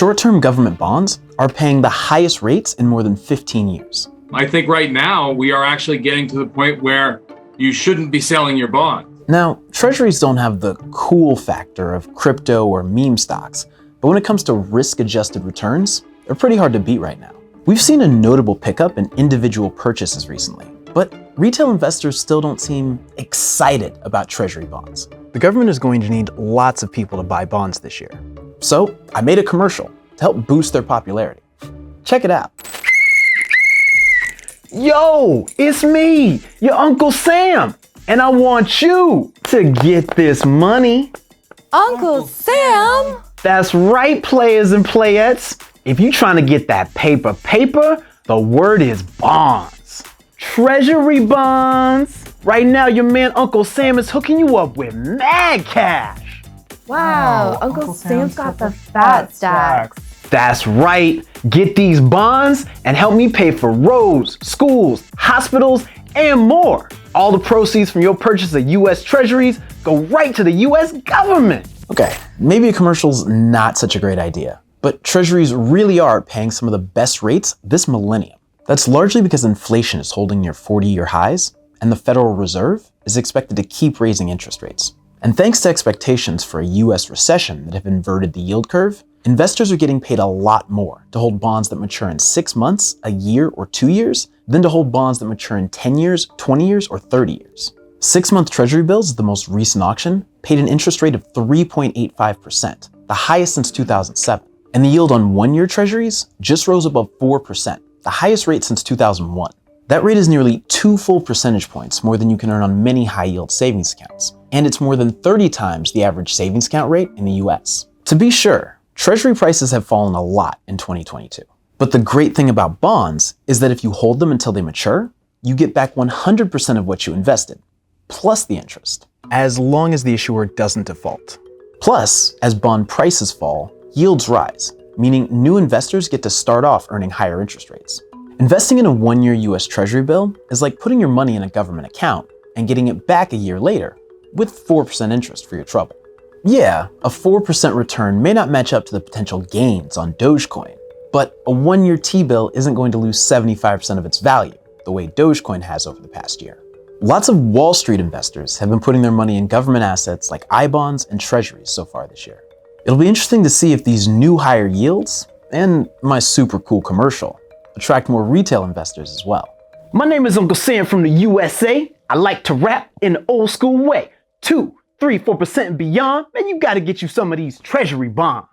Short-term government bonds are paying the highest rates in more than 15 years. I think right now we are actually getting to the point where you shouldn't be selling your bond. Now, treasuries don't have the cool factor of crypto or meme stocks, but when it comes to risk-adjusted returns, they're pretty hard to beat right now. We've seen a notable pickup in individual purchases recently, but retail investors still don't seem excited about treasury bonds. The government is going to need lots of people to buy bonds this year. So I made a commercial to help boost their popularity. Check it out. Yo, it's me, your Uncle Sam, and I want you to get this money. Uncle Sam? That's right, players and playettes. If you're trying to get that paper, the word is bonds. Treasury bonds. Right now, your man Uncle Sam is hooking you up with mad cash. Wow, Uncle Sam's got the fat stacks. That's right. Get these bonds and help me pay for roads, schools, hospitals, and more. All the proceeds from your purchase of U.S. Treasuries go right to the U.S. government. Okay, maybe a commercial's not such a great idea, but treasuries really are paying some of the best rates this millennium. That's largely because inflation is holding near 40-year highs, and the Federal Reserve is expected to keep raising interest rates. And thanks to expectations for a U.S. recession that have inverted the yield curve, investors are getting paid a lot more to hold bonds that mature in 6 months, a year, or 2 years than to hold bonds that mature in 10 years, 20 years, or 30 years. 6-month Treasury bills, the most recent auction, paid an interest rate of 3.85%, the highest since 2007. And the yield on 1-year Treasuries just rose above 4%, the highest rate since 2001. That rate is nearly 2 full percentage points more than you can earn on many high-yield savings accounts. And it's more than 30 times the average savings account rate in the US. To be sure, Treasury prices have fallen a lot in 2022. But the great thing about bonds is that if you hold them until they mature, you get back 100% of what you invested, plus the interest, as long as the issuer doesn't default. Plus, as bond prices fall, yields rise, meaning new investors get to start off earning higher interest rates. Investing in a 1-year US Treasury bill is like putting your money in a government account and getting it back a year later with 4% interest for your trouble. Yeah, a 4% return may not match up to the potential gains on Dogecoin, but a 1-year T-bill isn't going to lose 75% of its value, the way Dogecoin has over the past year. Lots of Wall Street investors have been putting their money in government assets like I-bonds and treasuries so far this year. It'll be interesting to see if these new higher yields, and my super cool commercial, attract more retail investors as well. My name is Uncle Sam from the USA. I like to rap in the old school way. 2, 3, 4% and beyond, man, you gotta get you some of these treasury bonds.